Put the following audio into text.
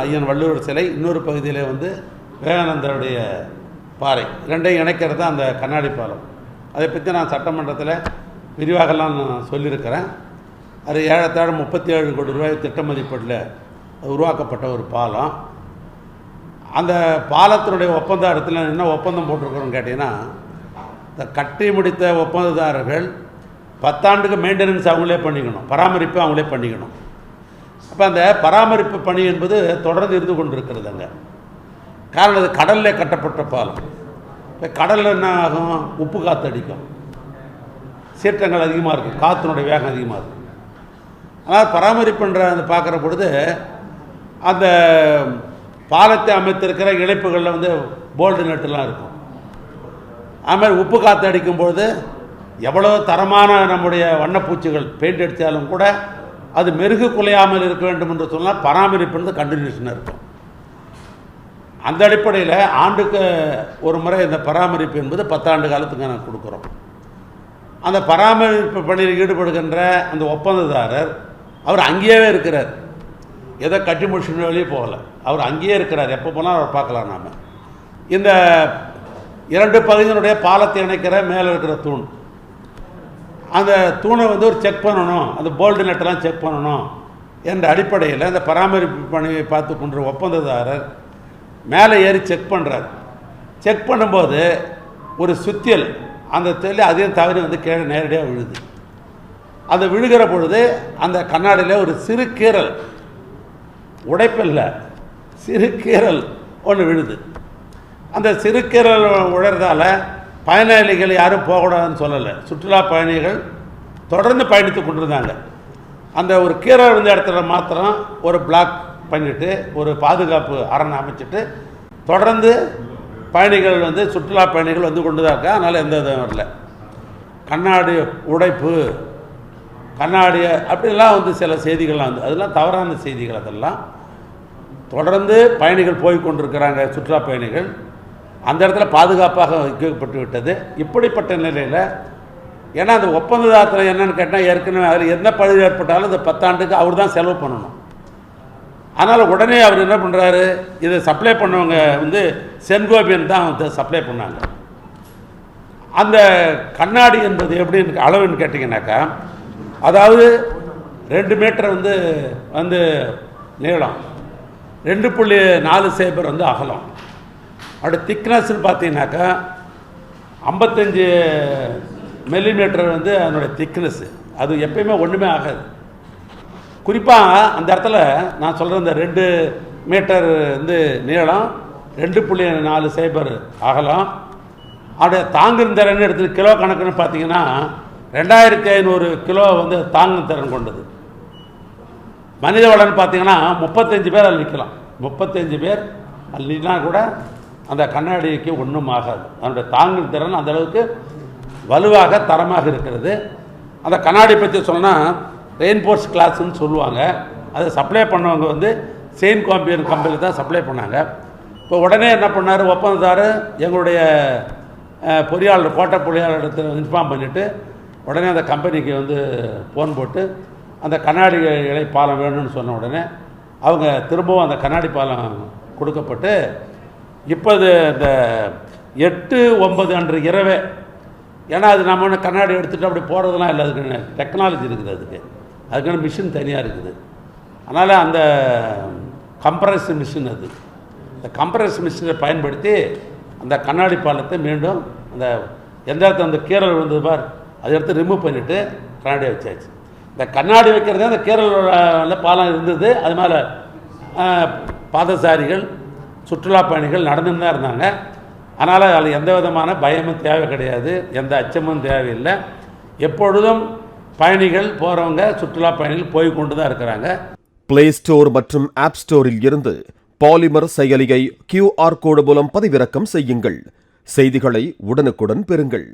ஐயன் வள்ளுவர் சிலை, இன்னொரு பகுதியில் வந்து விவேகானந்தருடைய பாறை, ரெண்டையும் இணைக்கிறது தான் அந்த கண்ணாடி பாலம். அதை பற்றி நான் சட்டமன்றத்தில் விரிவாகலாம் நான் சொல்லியிருக்கிறேன். அது ஏறத்தாழ 37 கோடி ரூபாய் திட்ட மதிப்பீட்டில் உருவாக்கப்பட்ட ஒரு பாலம். அந்த பாலத்தினுடைய ஒப்பந்தத்தில் என்ன ஒப்பந்தம் போட்டிருக்கிறோன்னு கேட்டிங்கன்னா, இந்த கட்டி முடித்த ஒப்பந்ததாரர்கள் 10 ஆண்டுக்கு மெயின்டெனன்ஸ் அவங்களே பண்ணிக்கணும், பராமரிப்பு அவங்களே பண்ணிக்கணும். அப்போ அந்த பராமரிப்பு பணி என்பது தொடர்ந்து இருந்து கொண்டிருக்கிறது அங்கே. காரணம் அது கடலில் கட்டப்பட்ட பாலம். இப்போ கடலில் என்ன ஆகும், உப்பு காற்று அடிக்கும், சீற்றங்கள் அதிகமாக இருக்கும், காற்றினுடைய வேகம் அதிகமாக இருக்கும். ஆனால் பராமரிப்புன்ற அந்த பார்க்குற பொழுது அந்த பாலத்தை அமைத்திருக்கிற இணைப்புகளில் வந்து போல்டு நட்டுலாம் இருக்கும். அதுமாதிரி உப்பு காற்று அடிக்கும்பொழுது எவ்வளோ தரமான நம்முடைய வண்ணப்பூச்சிகள் பெயிண்ட் அடித்தாலும் கூட அது மெருகு குலையாமல் இருக்க வேண்டும் என்று சொன்னால் பராமரிப்பு கண்டினியூஷனாக இருக்கும். அந்த அடிப்படையில் ஆண்டுக்கு ஒரு முறை இந்த பராமரிப்பு என்பது 10 ஆண்டு காலத்துக்கு நான் கொடுக்குறோம். அந்த பராமரிப்பு பணியில் ஈடுபடுகின்ற அந்த ஒப்பந்ததாரர் அவர் அங்கேயே இருக்கிறார், ஏதோ கட்டி முடிச்சுன்னு வெளியே போகலை, அவர் அங்கேயே இருக்கிறார். எப்போ போனால் அவர் பார்க்கலாம். நாம் இந்த 2 பகுதியினுடைய பாலத்தை இணைக்கிற மேலே இருக்கிற தூண், அந்த தூணை வந்து ஒரு செக் பண்ணணும், அந்த போல்டு நட்டெல்லாம் செக் பண்ணணும் என்ற அடிப்படையில் அந்த பராமரிப்பு பணியை பார்த்து கொண்ட ஒப்பந்ததாரர் மேலே ஏறி செக் பண்ணுறார். செக் பண்ணும்போது ஒரு சுத்தியல் அந்த தெரியல அதையும் தவறி வந்து கீழே நேரடியாக விழுது. அது விழுகிற பொழுது அந்த கண்ணாடியில் ஒரு சிறு கீறல், உடைப்பில்லை, சிறு கீறல் ஒன்று விழுது. அந்த சிறு கீறல் உழறதால பயணிகள் யாரும் போகக்கூடாதுன்னு சொல்லலை, சுற்றுலா பயணிகள் தொடர்ந்து பயணித்து கொண்டிருந்தாங்க. அந்த ஒரு கீறல் இருந்த இடத்துல மாத்திரம் ஒரு பிளாக் பண்ணிவிட்டு ஒரு பாதுகாப்பு அரண் அமைச்சிட்டு தொடர்ந்து பயணிகள் வந்து சுற்றுலா பயணிகள் வந்து கொண்டு தான் இருக்கா. அதனால் எந்த இதுவும் வரல. கண்ணாடி உடைப்பு, கண்ணாடி அப்படிலாம் வந்து சில செய்திகள்லாம் வந்து அதெல்லாம் தவறான செய்திகள். அதெல்லாம் தொடர்ந்து பயணிகள் போய் கொண்டிருக்கிறாங்க, சுற்றுலா பயணிகள் அந்த இடத்துல பாதுகாப்பாக வைக்கப்பட்டு விட்டது. இப்படிப்பட்ட நிலையில் ஏன்னா அந்த ஒப்பந்ததாரத்தில் என்னென்னு கேட்டால் ஏற்கனவே அதில் என்ன பழுது ஏற்பட்டாலும் இந்த 10 ஆண்டுக்கு அவர் தான் செலவு பண்ணணும். அதனால் உடனே அவர் என்ன பண்ணுறாரு, இதை சப்ளை பண்ணவங்க வந்து சென்கோபியன் தான் வந்து சப்ளை பண்ணாங்க. அந்த கண்ணாடி என்பது எப்படின்னு அளவுன்னு கேட்டிங்கனாக்கா, அதாவது 2 மீட்டர் வந்து வந்து நீளம், 2.4 சைபர் வந்து அகலம். அப்படி திக்னஸ்ன்னு பார்த்தீங்கன்னாக்கா 55 மில்லிமீட்டர் வந்து அதனுடைய திக்னஸ்ஸு. அது எப்பயுமே ஒன்றுமே ஆகாது. குறிப்பாக அந்த இடத்துல நான் சொல்கிற இந்த 2 மீட்டர் வந்து நீளம், 2.4 சைபர் அகலம், அப்படியே தாங்கும் திறன் எடுத்து கிலோ கணக்குன்னு பார்த்தீங்கன்னா 2500 கிலோ வந்து தாங்கும் திறன் கொண்டது. மனித வளன்னு பார்த்தீங்கன்னா 35 பேர் அதில் நிற்கலாம். 35 பேர் அள்ளினா கூட அந்த கண்ணாடிக்கு ஒன்றும் ஆகாது. அதனுடைய தாங்கும் திறன் அந்தளவுக்கு வலுவாக தரமாக இருக்கிறது. அந்த கண்ணாடி பற்றி சொன்னால் ரெயின்ஃபோர்ஸ் கிளாஸ்ன்னு சொல்லுவாங்க. அதை சப்ளை பண்ணவங்க வந்து செயின் காம்பியன் கம்பெனியில் தான் சப்ளை பண்ணாங்க. இப்போ உடனே என்ன பண்ணார் ஒப்பந்ததாரர், எங்களுடைய பொறியாளர் கோட்டை பொறியாளர் இன்ஃபார்ம் பண்ணிவிட்டு உடனே அந்த கம்பெனிக்கு வந்து ஃபோன் போட்டு அந்த கண்ணாடி இலை பாலம் வேணும்னு சொன்ன உடனே அவங்க திரும்பவும் அந்த கண்ணாடி பாலம் கொடுக்கப்பட்டு இப்போ இந்த 8-9 அன்று இரவே, ஏன்னா அது நம்ம ஒன்று கண்ணாடி எடுத்துகிட்டு அப்படி போகிறதுலாம் இல்லை, அதுக்கு டெக்னாலஜி இருக்குது, அதுக்கான மிஷின் தனியாக இருக்குது. அதனால் அந்த கம்ப்ரஸ் மிஷின், அது இந்த கம்ப்ரஸ் மிஷினை பயன்படுத்தி அந்த கண்ணாடி பாலத்தை மீண்டும் அந்த எந்த இடத்துல அந்த கீரல் விழுந்தது பார் அதை எடுத்து ரிமூவ் பண்ணிவிட்டு கண்ணாடியை வச்சாச்சு. இந்த கண்ணாடி வைக்கிறதே அந்த கீரல் பாலம் இருந்தது. அது மேலே பாதசாரிகள் சுற்றுலா பயணிகள் நடந்துன்னு தான் இருந்தாங்க. அதனால் அதில் எந்த விதமான பயமும் தேவை கிடையாது, எந்த அச்சமும் தேவையில்லை. எப்பொழுதும் பயணிகள் போகிறவங்க சுற்றுலா பயணிகள் போய் கொண்டு தான் இருக்கிறாங்க. பிளே ஸ்டோர் மற்றும் ஆப் ஸ்டோரில் இருந்து பாலிமர் செயலியை QR கோடு மூலம் பதிவிறக்கம் செய்யுங்கள். செய்திகளை உடனுக்குடன் பெறுங்கள்.